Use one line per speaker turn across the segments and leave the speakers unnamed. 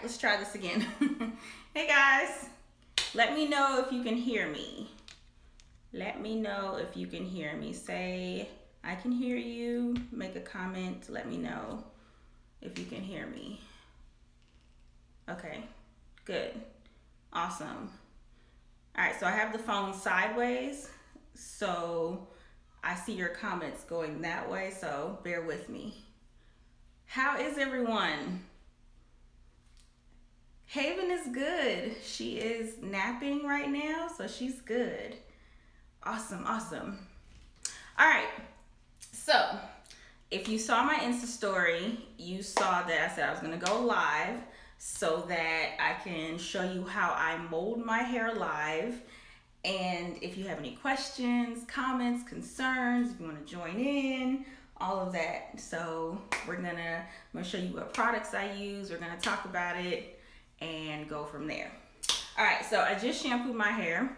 let's try this again. Hey guys, let me know if you can hear me. Let me know if you can hear me. Say, I can hear you. Make a comment. Let me know if you can hear me. Okay, good. Awesome. All right, so I have the phone sideways, so I see your comments going that way, so bear with me. How is everyone? Haven is good. She is napping right now, so she's good. Awesome, awesome. All right, so if you saw my Insta story, you saw that I said I was gonna go live so that I can show you how I mold my hair live. And if you have any questions, comments, concerns, if you wanna join in, all of that. So I'm gonna show you what products I use. We're gonna talk about it and go from there. All right, so I just shampooed my hair.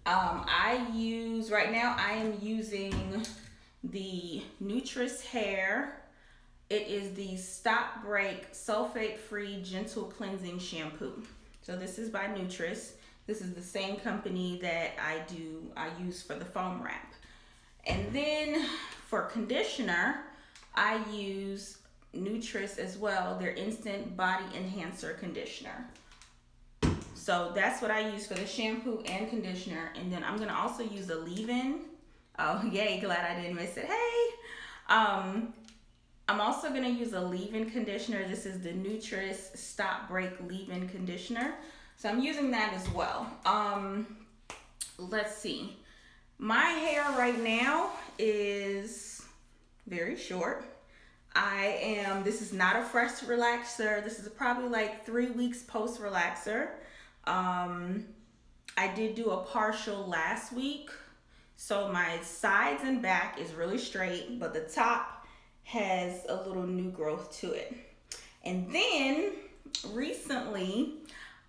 Right now I am using the Nutris Hair. It is the Stop Break Sulfate Free Gentle Cleansing Shampoo. So this is by Nutris. This is the same company that I use for the foam wrap. And then for conditioner, I use Nutris as well, their Instant Body Enhancer Conditioner. So that's what I use for the shampoo and conditioner. And then I'm gonna also use a leave-in. Oh, yay, glad I didn't miss it. Hey! I'm also gonna use a leave-in conditioner. This is the Nutris Stop Break Leave-In Conditioner. So I'm using that as well. Let's see. My hair right now is very short. This is not a fresh relaxer. This is probably like 3 weeks post relaxer. I did do a partial last week. So my sides and back is really straight, but the top has a little new growth to it. And then recently,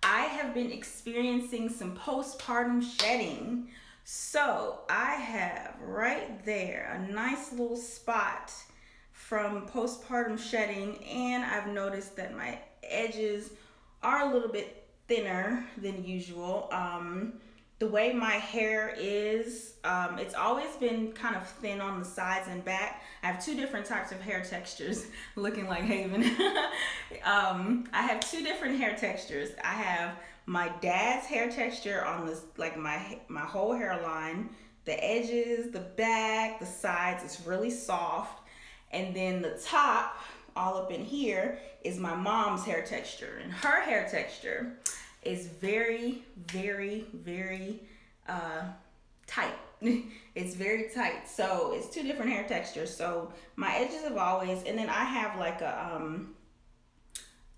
I have been experiencing some postpartum shedding. So I have right there a nice little spot from postpartum shedding, and I've noticed that my edges are a little bit thinner than usual. The way my hair is, it's always been kind of thin on the sides and back. I have two different types of hair textures, looking like Haven. I have two different hair textures. I have my dad's hair texture on this, like my whole hairline, the edges, the back, the sides, it's really soft. And then the top, all up in here, is my mom's hair texture. And her hair texture is very, very, very tight. It's very tight. So it's two different hair textures. So my edges have always, and then I have like a,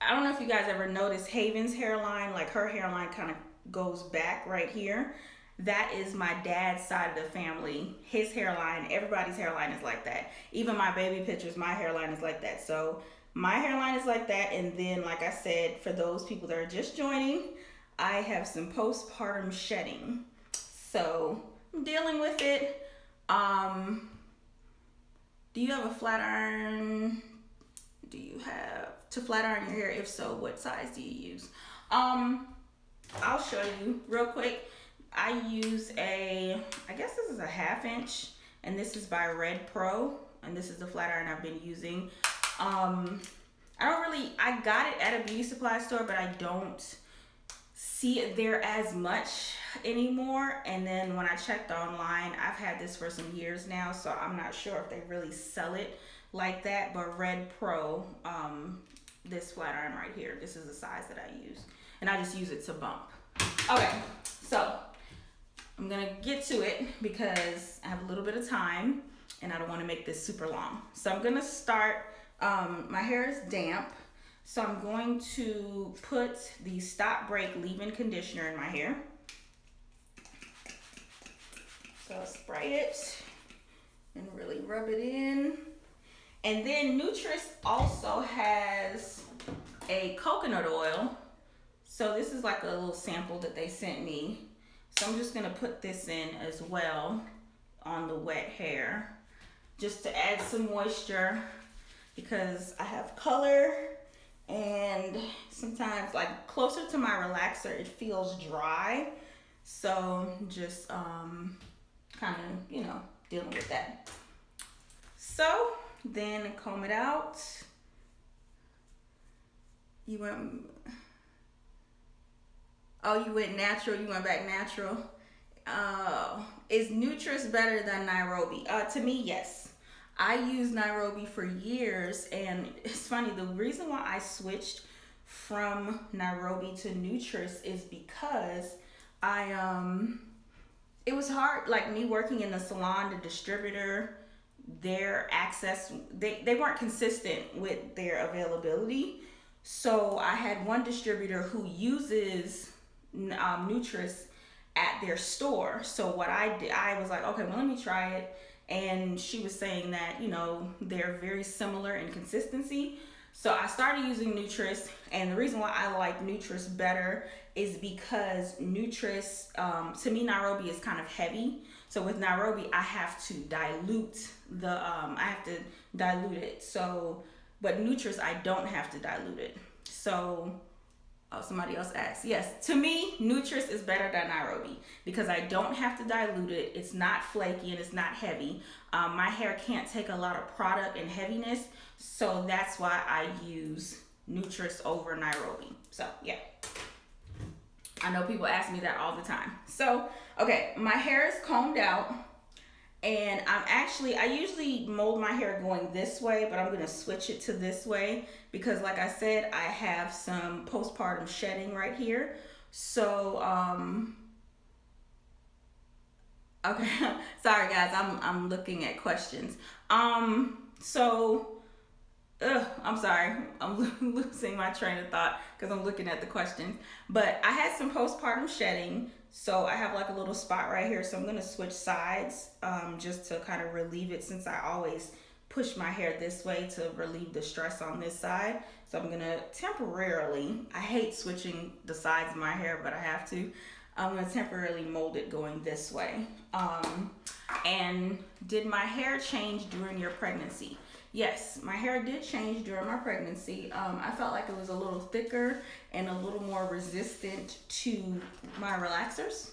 I don't know if you guys ever noticed Haven's hairline, like her hairline kind of goes back right here. That is my dad's side of the family. His hairline, everybody's hairline is like that. Even my baby pictures, my hairline is like that. So my hairline is like that. And then, like I said, for those people that are just joining, I have some postpartum shedding. So I'm dealing with it. Do you have a flat iron? Do you have to flat iron your hair? If so, what size do you use? I'll show you real quick. I use I guess this is a 1/2 inch, and this is by Red Pro, and this is the flat iron I've been using. I got it at a beauty supply store, but I don't see it there as much anymore. And then when I checked online, I've had this for some years now, so I'm not sure if they really sell it like that. But Red Pro, this flat iron right here, this is the size that I use, and I just use it to bump. Okay, so I'm gonna get to it because I have a little bit of time and I don't want to make this super long. So I'm gonna start. My hair is damp, so I'm going to put the Stop Break Leave-In Conditioner in my hair. So I'll spray it and really rub it in. And then Nutris also has a coconut oil. So this is like a little sample that they sent me. So I'm just gonna put this in as well on the wet hair, just to add some moisture, because I have color And sometimes, like closer to my relaxer, it feels dry. So just kind of, dealing with that. So then comb it out. You went natural. You went back natural. Is Nutris better than Nairobi? To me, yes. I used Nairobi for years, and it's funny. The reason why I switched from Nairobi to Nutris is because it was hard. Like me working in the salon, the distributor, their access, they weren't consistent with their availability. So I had one distributor who uses Nutris at their store. So what I did, I was like, okay, well, let me try it. And she was saying that, they're very similar in consistency. So I started using Nutris, and the reason why I like Nutris better is because Nutris, to me, Nairobi is kind of heavy. So with Nairobi, I have to dilute it. So, but Nutris, I don't have to dilute it. So, somebody else asked. Yes, to me, Nutris is better than Nairobi because I don't have to dilute it. It's not flaky and it's not heavy. My hair can't take a lot of product and heaviness, so that's why I use Nutris over Nairobi. So yeah, I know people ask me that all the time. So okay, my hair is combed out, and I usually mold my hair going this way, but I'm gonna switch it to this way because, like I said, I have some postpartum shedding right here. So okay, sorry guys, I'm looking at questions. I'm sorry, I'm losing my train of thought because I'm looking at the questions. But I had some postpartum shedding, so I have like a little spot right here. So I'm gonna switch sides just to kind of relieve it, since I always push my hair this way to relieve the stress on this side. So I'm gonna temporarily, I hate switching the sides of my hair, but I have to. I'm gonna temporarily mold it going this way. And did my hair change during your pregnancy? Yes, my hair did change during my pregnancy. I felt like it was a little thicker and a little more resistant to my relaxers.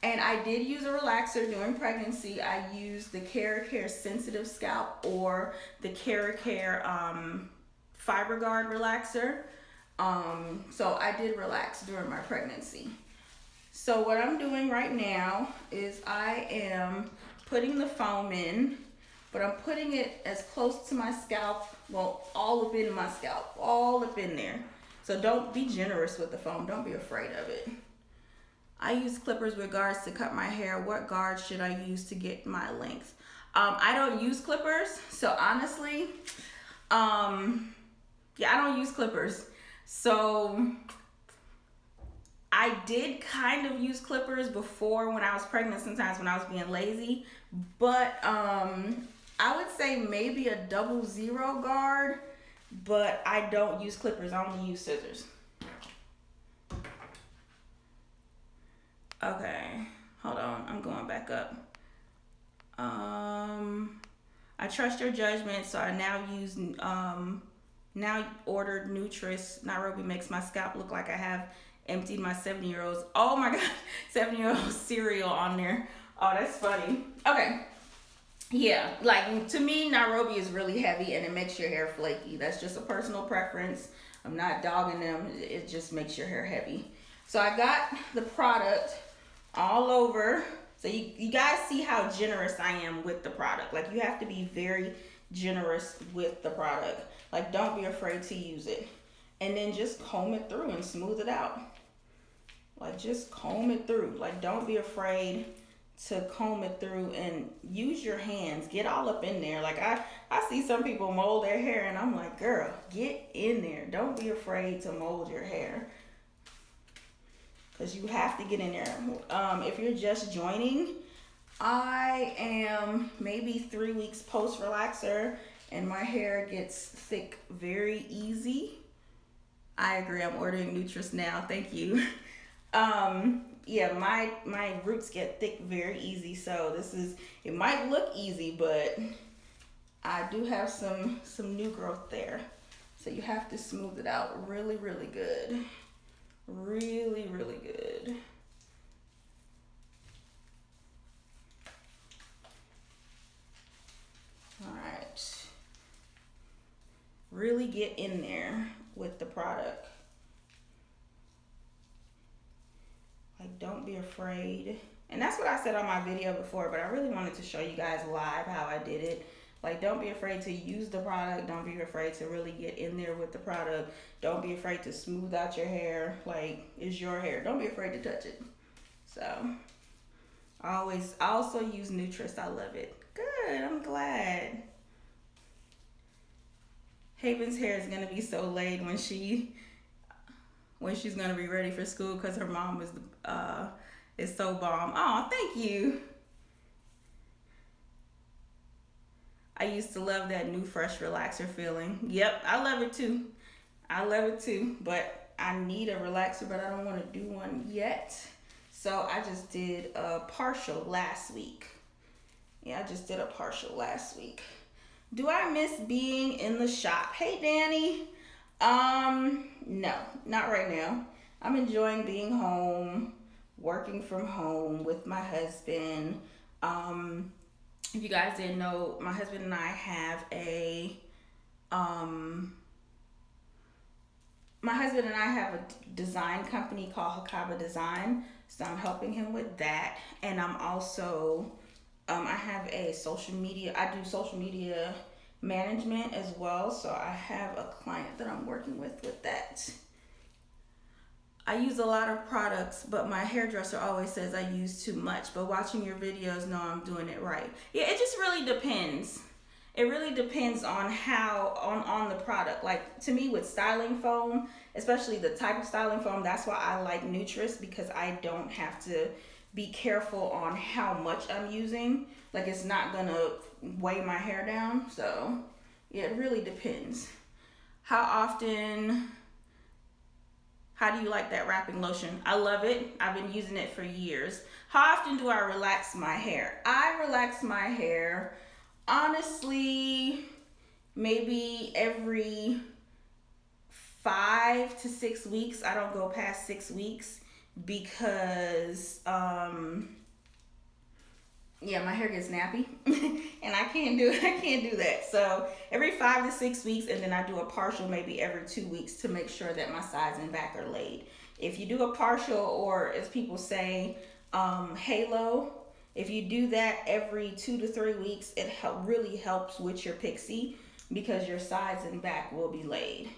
And I did use a relaxer during pregnancy. I used the Care Sensitive Scalp or the Care Fiber Guard relaxer. So I did relax during my pregnancy. So what I'm doing right now is I am putting the foam in, but I'm putting it as close to my scalp, well, all up in my scalp, all up in there. So don't be generous with the foam. Don't be afraid of it. I use clippers with guards to cut my hair. What guards should I use to get my length? I don't use clippers. So honestly, I don't use clippers. So I did kind of use clippers before when I was pregnant, sometimes when I was being lazy, but I would say maybe a 00 guard, but I don't use clippers. I only use scissors. Okay, hold on, I'm going back up. I trust your judgment, so I now ordered Nutris. Nairobi makes my scalp look like I have emptied my 7-year-old's, oh my god, 7-year-old cereal on there. Oh, that's funny. Okay, yeah, like to me, Nairobi is really heavy and it makes your hair flaky. That's just a personal preference. I'm not dogging them. It just makes your hair heavy. So I got the product all over. So you guys see how generous I am with the product. Like you have to be very generous with the product. Like don't be afraid to use it. And then just comb it through and smooth it out. Like just comb it through. Like don't be afraid to comb it through and use your hands. Get all up in there. Like I see some people mold their hair and I'm like, girl, get in there. Don't be afraid to mold your hair. Because you have to get in there. If you're just joining, I am maybe 3 weeks post relaxer and my hair gets thick very easy. I agree, I'm ordering Nutris now, thank you. Yeah, my roots get thick very easy, so it might look easy, but I do have some new growth there. So you have to smooth it out really, really good. Really, really good. All right. Really get in there with the product. Like, don't be afraid. And that's what I said on my video before, but I really wanted to show you guys live how I did it. Like, don't be afraid to use the product. Don't be afraid to really get in there with the product. Don't be afraid to smooth out your hair. Like, it's your hair. Don't be afraid to touch it. So, I also use Nutrist. I love it. Good, I'm glad. Haven's hair is gonna be so laid when she's gonna be ready for school because her mom is so bomb. Oh, thank you. I used to love that new fresh relaxer feeling. Yep, I love it too. I love it too, but I need a relaxer, but I don't want to do one yet. So I just did a partial last week. Yeah, I just did a partial last week. Do I miss being in the shop? Hey, Danny. No, not right now. I'm enjoying being home, working from home with my husband. If you guys didn't know, my husband and I have a design company called Hakaba Design. So I'm helping him with that. And I'm also, I have a social media, I do social media management as well. So I have a client that I'm working with that. I use a lot of products, but my hairdresser always says I use too much. But watching your videos, know I'm doing it right. Yeah, it just really depends. It really depends on on the product. Like, to me, with styling foam, especially the type of styling foam, that's why I like Nutrist, because I don't have to be careful on how much I'm using. Like, it's not gonna weigh my hair down. So yeah, it really depends. How do you like that wrapping lotion? I love it. I've been using it for years. How often do I relax my hair? I relax my hair, honestly, maybe every 5 to 6 weeks. I don't go past 6 weeks because, yeah, my hair gets nappy and I can't do that. So every 5 to 6 weeks, and then I do a partial maybe every 2 weeks to make sure that my sides and back are laid. If you do a partial, or as people say, halo, if you do that every 2 to 3 weeks, it really helps with your Pixie, because your sides and back will be laid.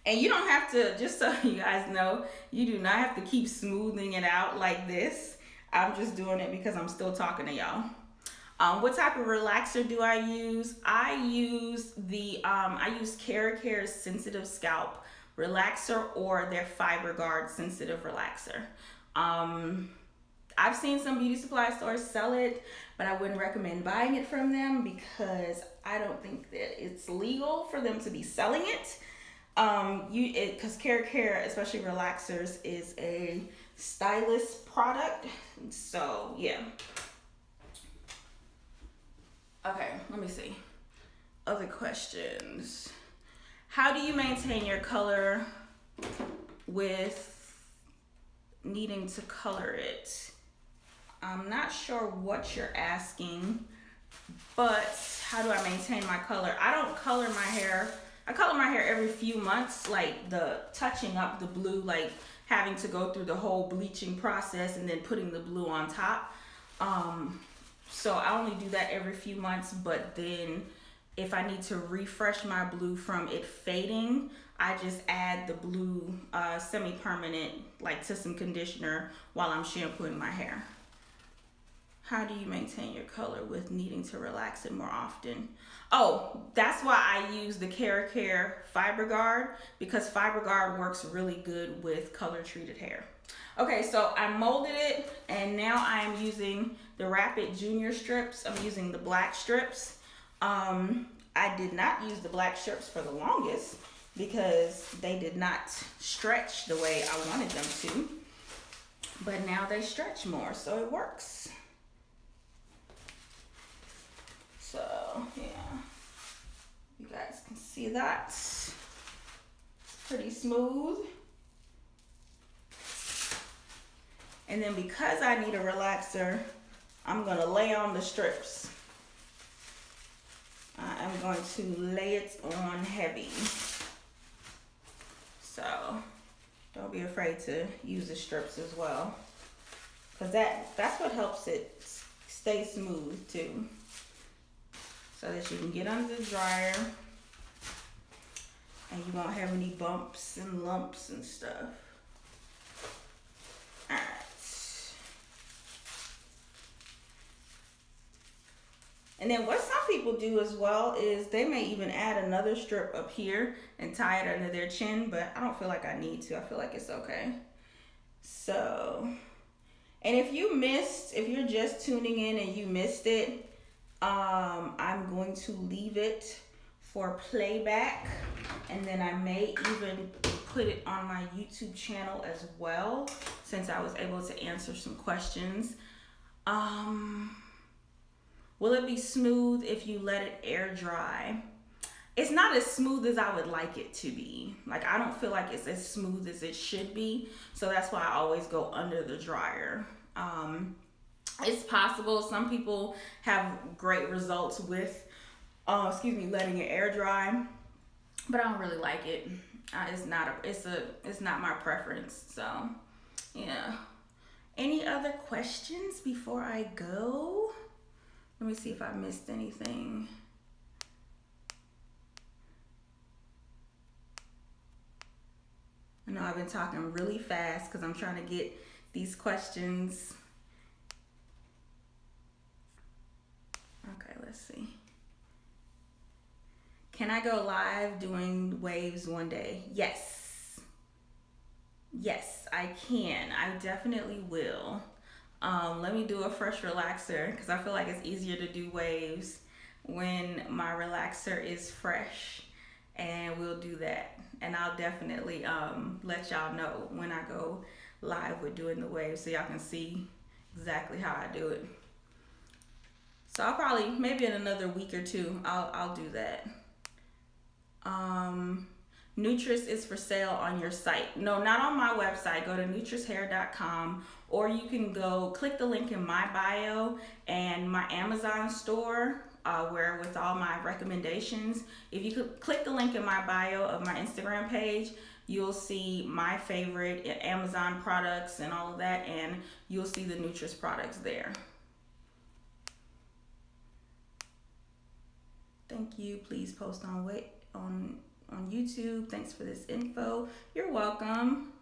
And you don't have to, just so you guys know, you do not have to keep smoothing it out like this. I'm just doing it because I'm still talking to y'all. What type of relaxer do I use? I use Thehairazortv's Sensitive Scalp Relaxer, or their Fiber Guard Sensitive Relaxer. I've seen some beauty supply stores sell it, but I wouldn't recommend buying it from them because I don't think that it's legal for them to be selling it. Because Care, especially relaxers, is a stylist product. So yeah. Okay, let me see. Other questions. How do you maintain your color with needing to color it? I'm not sure what you're asking, but how do I maintain my color? I don't color my hair. I color my hair every few months, like the touching up the blue, like having to go through the whole bleaching process and then putting the blue on top. So I only do that every few months, but then if I need to refresh my blue from it fading, I just add the blue semi-permanent, like, to some conditioner while I'm shampooing my hair. How do you maintain your color with needing to relax it more often? Oh, that's why I use the Care Fiber Guard, because Fiber Guard works really good with color treated hair. Okay, so I molded it, and now I am using the Rapid Junior strips. I'm using the black strips. I did not use the black strips for the longest because they did not stretch the way I wanted them to, but now they stretch more, so it works. So yeah, you guys can see that. pretty smooth. And then because I need a relaxer, I'm gonna lay on the strips. I am going to lay it on heavy. So don't be afraid to use the strips as well, because that's what helps it stay smooth too, so that you can get under the dryer and you won't have any bumps and lumps and stuff. All right. And then what some people do as well is they may even add another strip up here and tie it under their chin, but I don't feel like I need to. I feel like it's okay. So, and if you're just tuning in and you missed it, I'm going to leave it for playback, and then I may even put it on my YouTube channel as well, since I was able to answer some questions. Will it be smooth if you let it air dry? It's not as smooth as I would like it to be. Like, I don't feel like it's as smooth as it should be. So that's why I always go under the dryer. It's possible. Some people have great results with, letting it air dry. But I don't really like it. It's not my preference. So, yeah. Any other questions before I go? Let me see if I missed anything. I know I've been talking really fast because I'm trying to get these questions. Okay, let's see. Can I go live doing waves one day? Yes. Yes, I can. I definitely will. Let me do a fresh relaxer, because I feel like it's easier to do waves when my relaxer is fresh, and we'll do that. And I'll definitely let y'all know when I go live with doing the waves, so y'all can see exactly how I do it. So I'll probably, maybe in another week or two, I'll do that. Nutris is for sale on your site. No, not on my website. Go to nutrishair.com, or you can go click the link in my bio and my Amazon store, where with all my recommendations. If you could click the link in my bio of my Instagram page, you'll see my favorite Amazon products and all of that, and you'll see the Nutris products there. Thank you. Please post on YouTube. Thanks for this info. You're welcome.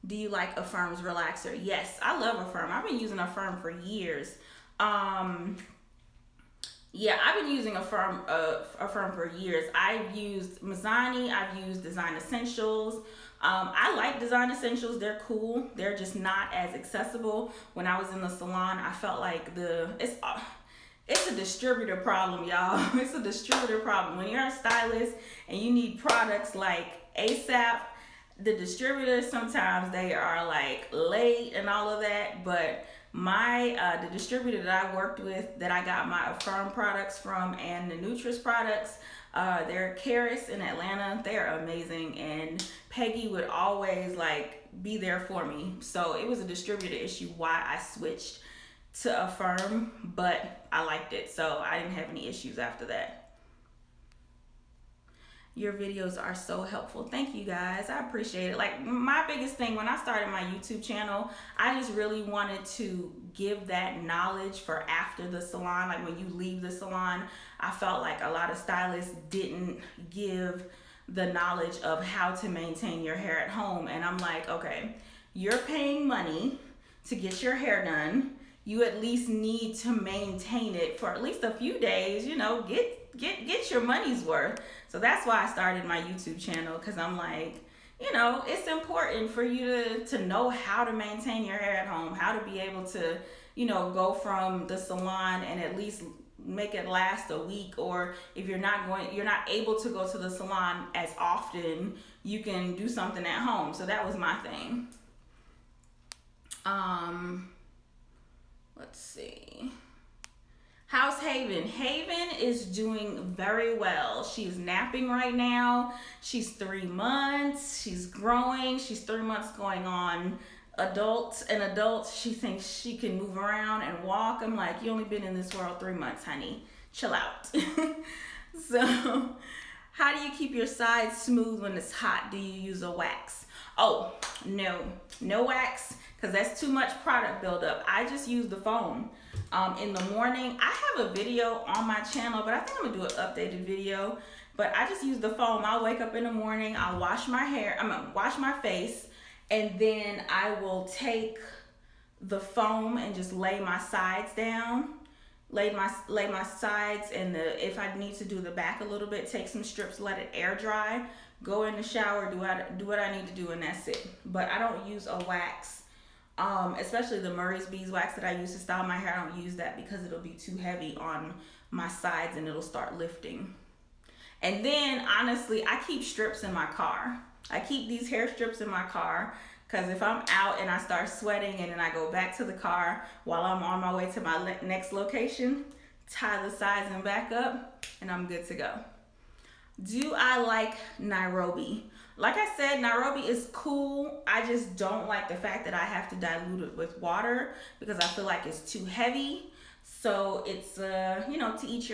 Do you like Affirm's relaxer? Yes, I love Affirm. I've been using Affirm for years. Yeah, I've been using Affirm for years. I've used Mizani. I've used Design Essentials. I like Design Essentials. They're cool. They're just not as accessible. When I was in the salon, I felt like it's a distributor problem, y'all. It's a distributor problem. When you're a stylist and you need products like ASAP, the distributors, sometimes they are like late and all of that. But the distributor that I worked with, that I got my Affirm products from, and the Nutris products, they're Karis in Atlanta. They're amazing, and Peggy would always be there for me. So it was a distributor issue why I switched to Affirm, but I liked it, so I didn't have any issues after that. Your videos are so helpful. Thank you guys. I appreciate it. Like, my biggest thing when I started my YouTube channel, I just really wanted to give that knowledge for after the salon. Like, when you leave the salon, I felt like a lot of stylists didn't give the knowledge of how to maintain your hair at home. And I'm like, okay, you're paying money to get your hair done. You at least need to maintain it for at least a few days, get your money's worth. So that's why I started my YouTube channel, because I'm like, it's important for you to know how to maintain your hair at home, how to be able to, go from the salon and at least make it last a week. Or if you're not able to go to the salon as often, you can do something at home. So that was my thing. Let's see. How's Haven? Haven is doing very well. She's napping right now. She's 3 months. She's growing. She's 3 months going on adults. She thinks she can move around and walk. I'm like, you only been in this world 3 months, honey. Chill out. So, how do you keep your sides smooth when it's hot? Do you use a wax? Oh, no wax, because that's too much product buildup. I just use the foam. In the morning, I have a video on my channel, but I think I'm gonna do an updated video. But I just use the foam. I'll wake up in the morning, I'll wash my hair, wash my face, and then I will take the foam and just lay my sides down. Lay my sides, and if I need to do the back a little bit, take some strips, let it air dry, go in the shower, do what I need to do, and that's it. But I don't use a wax. Especially the Murray's beeswax that I use to style my hair. I don't use that because it'll be too heavy on my sides and it'll start lifting. And then, honestly, I keep strips in my car. I keep these hair strips in my car because if I'm out and I start sweating and then I go back to the car while I'm on my way to my next location, tie the sides and back up, and I'm good to go. Do I like Nairobi? Like I said, Nairobi is cool. I just don't like the fact that I have to dilute it with water because I feel like it's too heavy. So it's to each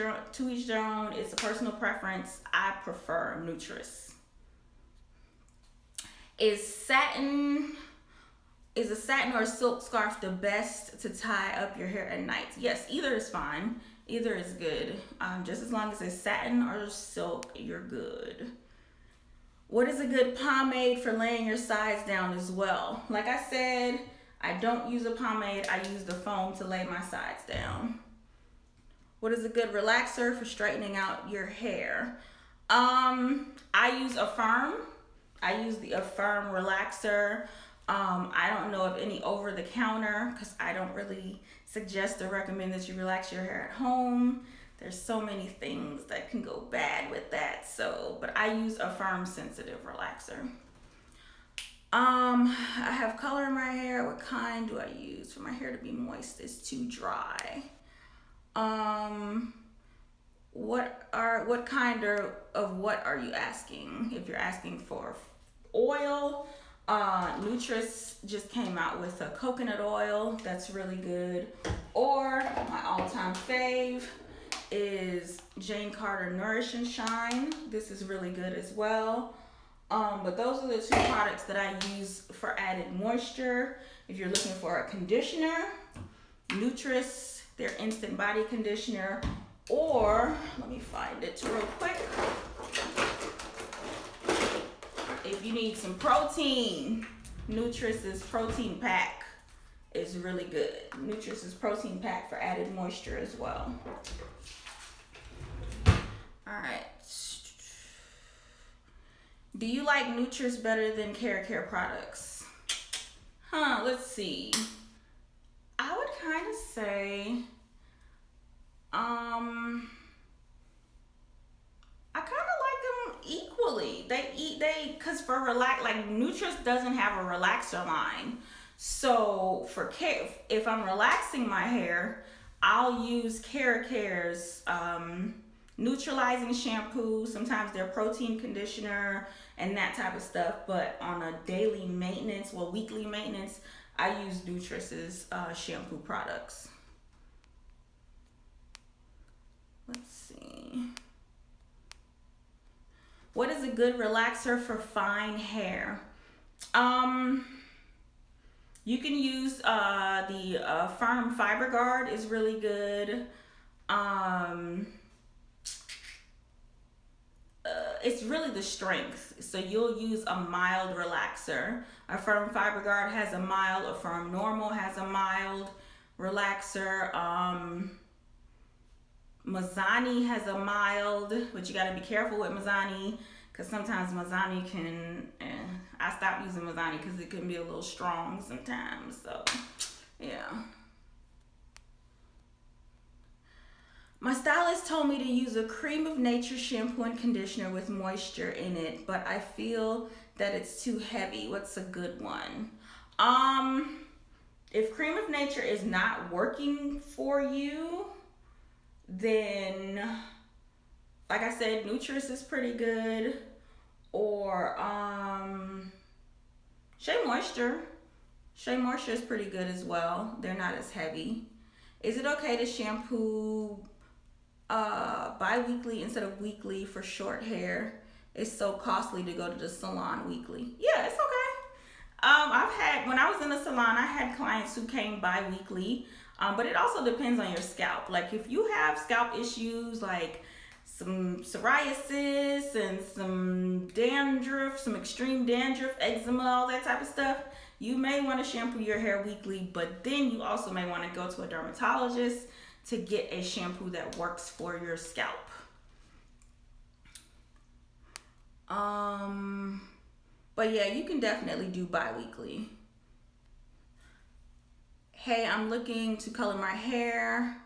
their own. It's a personal preference. I prefer Nutris. Is a satin or a silk scarf the best to tie up your hair at night? Yes, either is fine. Either is good. Just as long as it's satin or silk, you're good. What is a good pomade for laying your sides down as well? Like I said, I don't use a pomade. I use the foam to lay my sides down. What is a good relaxer for straightening out your hair? I use Affirm. I use the Affirm relaxer. I don't know of any over-the-counter because I don't really suggest or recommend that you relax your hair at home. There's so many things that can go bad with that. But I use a firm sensitive relaxer. I have color in my hair. What kind do I use for my hair to be moist? It's too dry. What kind of what are you asking? If you're asking for oil, Nutris just came out with a coconut oil that's really good. Or my all-time fave is Jane Carter Nourish and Shine. This is really good as well. But those are the two products that I use for added moisture. If you're looking for a conditioner, Nutris, their instant body conditioner, or let me find it real quick. If you need some protein, Nutris's protein pack is really good. Nutris's protein pack for added moisture as well. All right. Do you like Nutris better than Care products? Let's see. I would kind of say, I kind of like them equally. Cause for like Nutris doesn't have a relaxer line. So for care, if I'm relaxing my hair, I'll use Care's neutralizing shampoo, sometimes their protein conditioner and that type of stuff. But on a daily maintenance, weekly maintenance, I use Nutris's shampoo products. Let's see. What is a good relaxer for fine hair? You can use the Firm Fiber Guard is really good. It's really the strength. So you'll use a mild relaxer. A Firm Fiber Guard has a mild, a Firm Normal has a mild relaxer. Mazani has a mild, but you gotta be careful with Mazani because sometimes Mazani can, I stopped using Mazani because it can be a little strong sometimes, so yeah. My stylist told me to use a Cream of Nature shampoo and conditioner with moisture in it, but I feel that it's too heavy. What's a good one? If Cream of Nature is not working for you, then, like I said, Nutris is pretty good. Or Shea Moisture. Shea Moisture is pretty good as well. They're not as heavy. Is it okay to shampoo bi-weekly instead of weekly for short hair? It's so costly to go to the salon weekly. Yeah, it's okay. When I was in the salon, I had clients who came bi-weekly, but it also depends on your scalp. Like if you have scalp issues like some psoriasis and some dandruff, some extreme dandruff, eczema, all that type of stuff, you may want to shampoo your hair weekly, but then you also may want to go to a dermatologist to get a shampoo that works for your scalp. But yeah, you can definitely do bi-weekly. Hey, I'm looking to color my hair.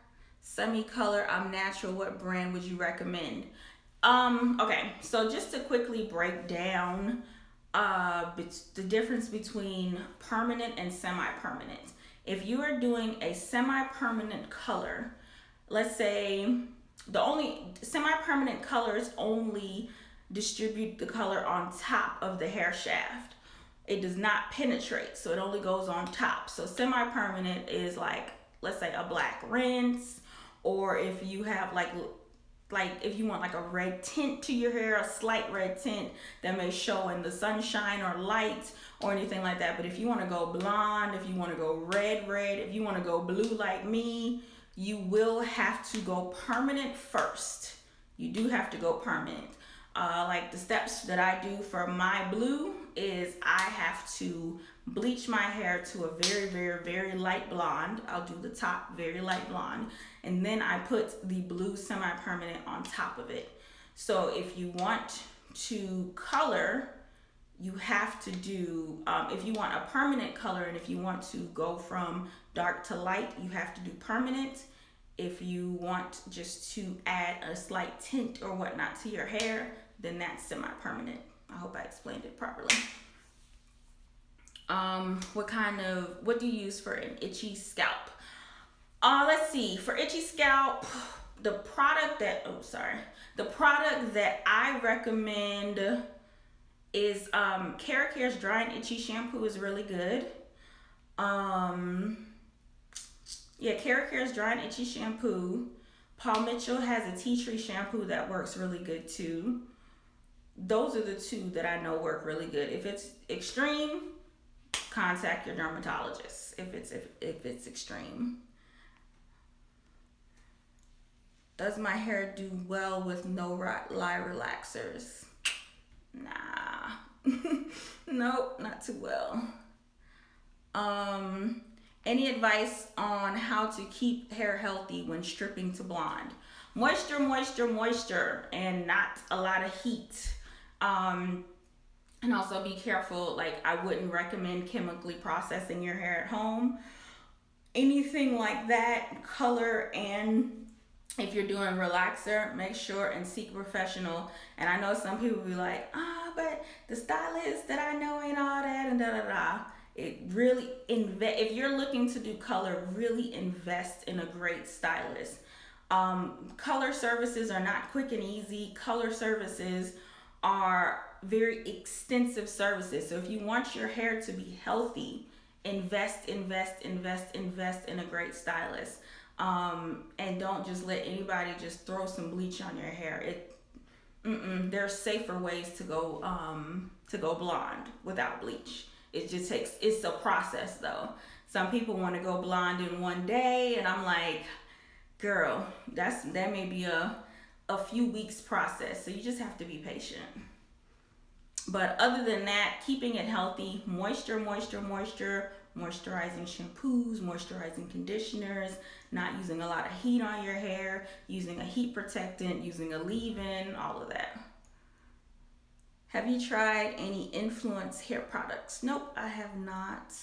Semi-color, I'm natural. What brand would you recommend? Okay, so just to quickly break down the difference between permanent and semi-permanent. If you are doing a semi-permanent color, let's say the only semi-permanent colors only distribute the color on top of the hair shaft. It does not penetrate, so it only goes on top. So semi-permanent is like, let's say a black rinse, or if you have like if you want like a red tint to your hair, a slight red tint that may show in the sunshine or light or anything like that. But if you want to go blonde, if you want to go red, if you want to go blue like me, you will have to go permanent first. You do have to go permanent. Like the steps that I do for my blue is I have to bleach my hair to a very, very, very light blonde. I'll do the top very light blonde, and then I put the blue semi-permanent on top of it. So if you want to color, you have to do, if you want a permanent color and if you want to go from dark to light, you have to do permanent. If you want just to add a slight tint or whatnot to your hair, then that's semi-permanent. I hope I explained it properly. What do you use for an itchy scalp? Let's see, for itchy scalp, the product that I recommend is Thehairazortv Dry and Itchy Shampoo is really good. Thehairazortv Dry and Itchy Shampoo. Paul Mitchell has a tea tree shampoo that works really good too. Those are the two that I know work really good. If it's extreme, contact your dermatologist. If it's extreme. Does my hair do well with no lie relaxers? Nah. Nope, not too well. Any advice on how to keep hair healthy when stripping to blonde? Moisture, moisture, moisture, and not a lot of heat. And also be careful, like I wouldn't recommend chemically processing your hair at home. Anything like that, color, and if you're doing relaxer, make sure and seek a professional. And I know some people be like, but the stylist that I know ain't all that and da-da-da. It really, if you're looking to do color, really invest in a great stylist. Color services are not quick and easy. Color services are very extensive services. So if you want your hair to be healthy, invest in a great stylist. And don't just let anybody just throw some bleach on your hair. There's safer ways to go blonde without bleach. It's a process though. Some people want to go blonde in one day, and I'm like, girl, that may be a few weeks process. So you just have to be patient. But other than that, keeping it healthy, moisture, moisturizing shampoos, moisturizing conditioners, not using a lot of heat on your hair, using a heat protectant, using a leave-in, all of that. Have you tried any influence hair products? Nope, I have not.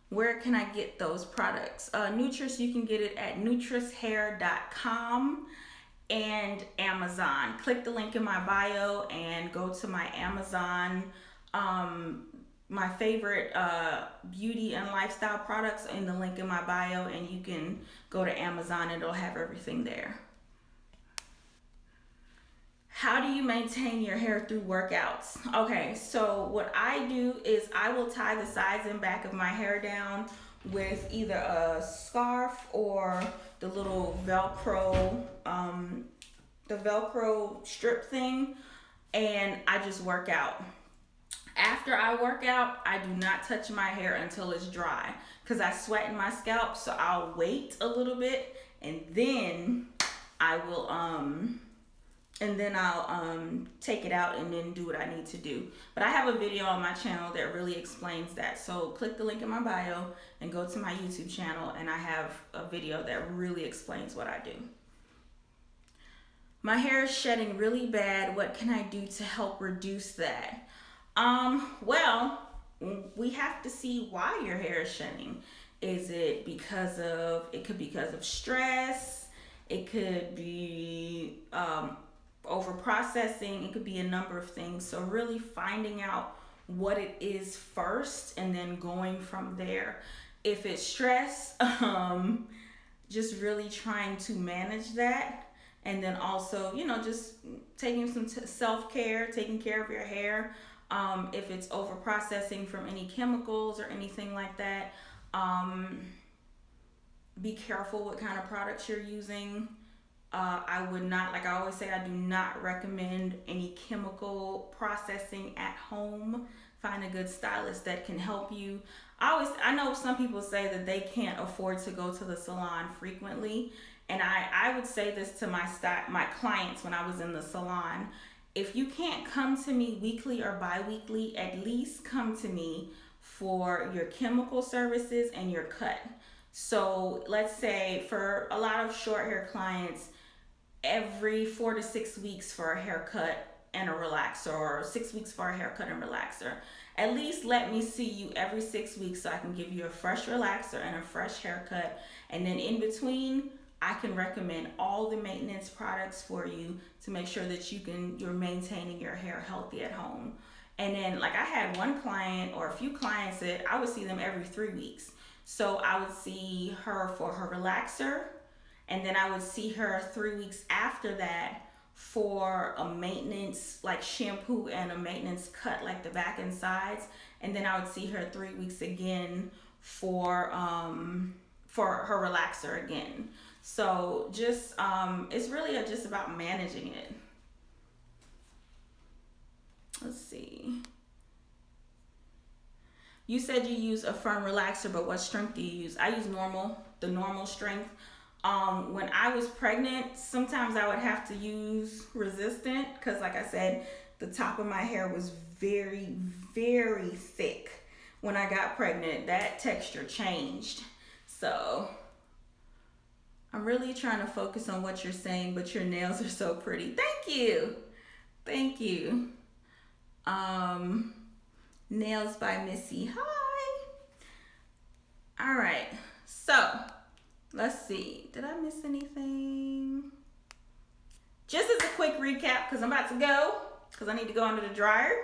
Where can I get those products? Nutris, you can get it at nutrishair.com and Amazon. Click the link in my bio and go to my Amazon my favorite beauty and lifestyle products in the link in my bio, and you can go to Amazon and it'll have everything there. How do you maintain your hair through workouts? Okay, so what I do is I will tie the sides and back of my hair down with either a scarf or the little Velcro strip thing, and I just work out. After I work out, I do not touch my hair until it's dry because I sweat in my scalp, so I'll wait a little bit and then I will take it out and then do what I need to do. But I have a video on my channel that really explains that. So click the link in my bio and go to my YouTube channel, and I have a video that really explains what I do. My hair is shedding really bad. What can I do to help reduce that? Well, we have to see why your hair is shedding. Is it because of stress? It could be over processing. It could be a number of things. So really finding out what it is first and then going from there. If it's stress, just really trying to manage that. And then also, just taking some self-care, taking care of your hair. If it's over processing from any chemicals or anything like that, be careful what kind of products you're using. I would not, like I always say, I do not recommend any chemical processing at home. Find a good stylist that can help you. I know some people say that they can't afford to go to the salon frequently. And I would say this to my clients when I was in the salon. If you can't come to me weekly or bi-weekly, at least come to me for your chemical services and your cut. So let's say for a lot of short hair clients, every 4 to 6 weeks for a haircut and a relaxer, or 6 weeks for a haircut and relaxer. At least let me see you every 6 weeks so I can give you a fresh relaxer and a fresh haircut. And then in between, I can recommend all the maintenance products for you to make sure that you're maintaining your hair healthy at home. And then, like, I had one client or a few clients that I would see them every 3 weeks. So I would see her for her relaxer, and then I would see her 3 weeks after that for a maintenance, like shampoo and a maintenance cut, like the back and sides. And then I would see her 3 weeks again for her relaxer again. So just, it's really just about managing it. Let's see. You said you use a firm relaxer, but what strength do you use? I use the normal strength. When I was pregnant, sometimes I would have to use resistant because, like I said, the top of my hair was very, very thick. When I got pregnant, that texture changed. So I'm really trying to focus on what you're saying, but your nails are so pretty. Thank you. Thank you. Nails by Missy. Hi. All right. So let's see. Did I miss anything? Just as a quick recap, because I'm about to go, because I need to go under the dryer.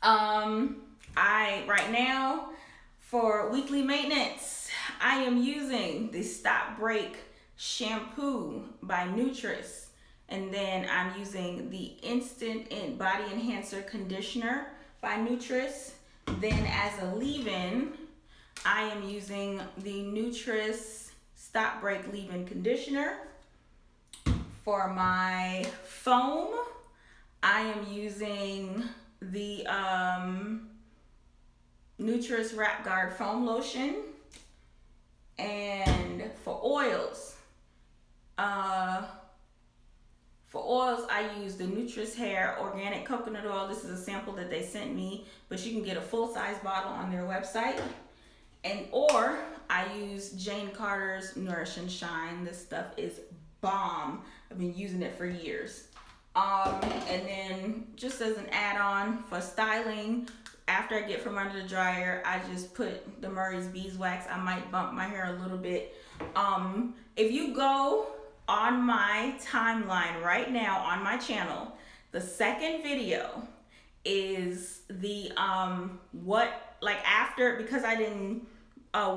Right now, for weekly maintenance, I am using the Stop Break shampoo by Nutris. And then I'm using the Instant Body Enhancer conditioner by Nutris. Then as a leave-in, I am using the Nutris Stop Break leave-in conditioner. For my foam, I am using the Nutris Wrap Guard foam lotion. And for oils, I use the Nutris Hair Organic Coconut Oil. This is a sample that they sent me, but you can get a full-size bottle on their website. Or I use Jane Carter's Nourish and Shine. This stuff is bomb. I've been using it for years. And then just as an add-on for styling, after I get from under the dryer, I just put the Murray's Beeswax. I might bump my hair a little bit. If you go on my timeline right now on my channel, the second video is the after, because I didn't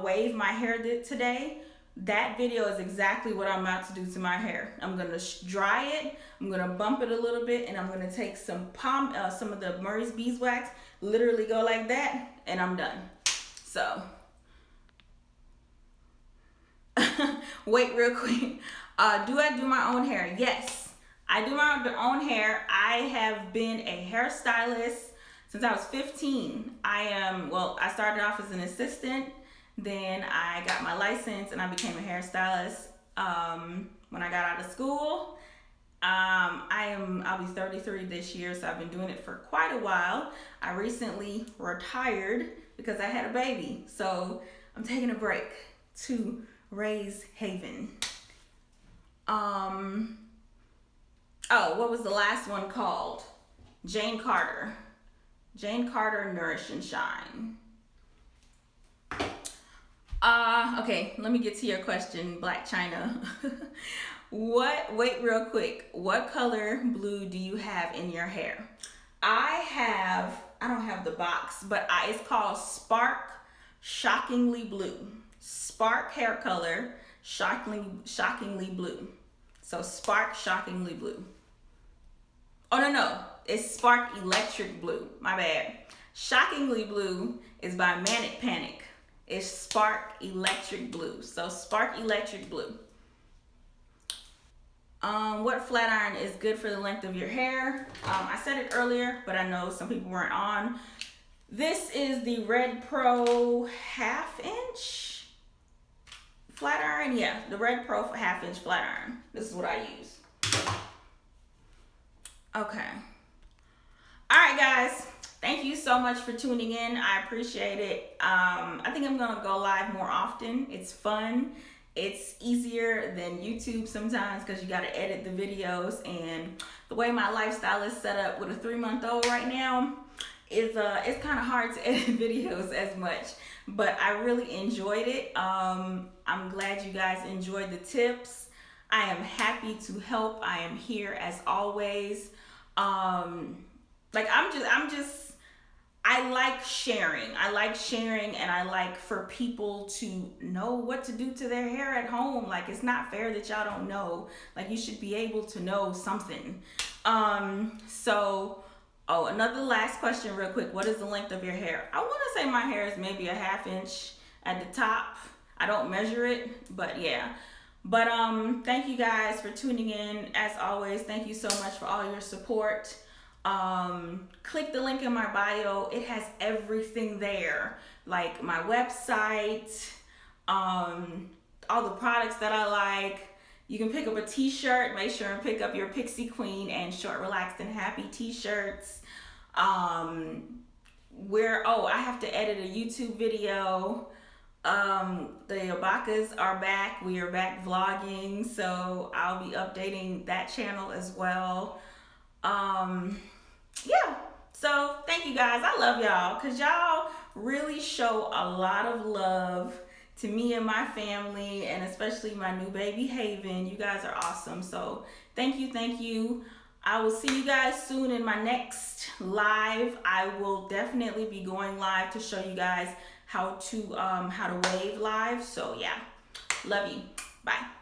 wave my hair today. That video is exactly what I'm about to do to my hair. I'm gonna dry it, I'm gonna bump it a little bit, and I'm gonna take some some of the Murray's beeswax, literally go like that, and I'm done. So wait real quick. Do I do my own hair? Yes, I do my own hair. I have been a hairstylist since I was 15. I started off as an assistant, then I got my license and I became a hairstylist when I got out of school. I'll be 33 this year, so I've been doing it for quite a while. I recently retired because I had a baby, so I'm taking a break to raise Haven. What was the last one called? Jane Carter. Jane Carter, Nourish and Shine. Okay, let me get to your question, Black China. Wait real quick. What color blue do you have in your hair? I don't have the box, but it's called Spark Shockingly Blue. Spark hair color, shockingly blue. So Spark Shockingly Blue. Oh, no. It's Spark Electric Blue. My bad. Shockingly Blue is by Manic Panic. It's Spark Electric Blue. So Spark Electric Blue. What flat iron is good for the length of your hair? I said it earlier, but I know some people weren't on. This is the Red Pro 1/2 inch flat iron. Yeah, the Red Pro 1/2 inch flat iron. This is what I use. Okay. All right, guys. Thank you so much for tuning in. I appreciate it. I think I'm going to go live more often. It's fun. It's easier than YouTube sometimes because you got to edit the videos. And the way my lifestyle is set up with a 3-month-old right now, it's kind of hard to edit videos as much. But I really enjoyed it. I'm glad you guys enjoyed the tips. I am happy to help. I am here as always. I like sharing, and I like for people to know what to do to their hair at home. Like, it's not fair that y'all don't know. Like, you should be able to know something. Another last question real quick. What is the length of your hair? I want to say my hair is maybe a 1/2 inch at the top. I don't measure it, but yeah. But thank you guys for tuning in. As always, thank you so much for all your support. Click the link in my bio. It has everything there, like my website, all the products that I like. You can pick up a t-shirt. Make sure and pick up your Pixie Queen and Short, Relaxed, and Happy t-shirts. I have to edit a YouTube video. The Abakahs are back. We are back vlogging, so I'll be updating that channel as well. Yeah, so thank you guys. I love y'all because y'all really show a lot of love to me and my family, and especially my new baby Haven. You guys are awesome. So thank you. I will see you guys soon in my next live. I will definitely be going live to show you guys how to wave live. So yeah, love you. Bye.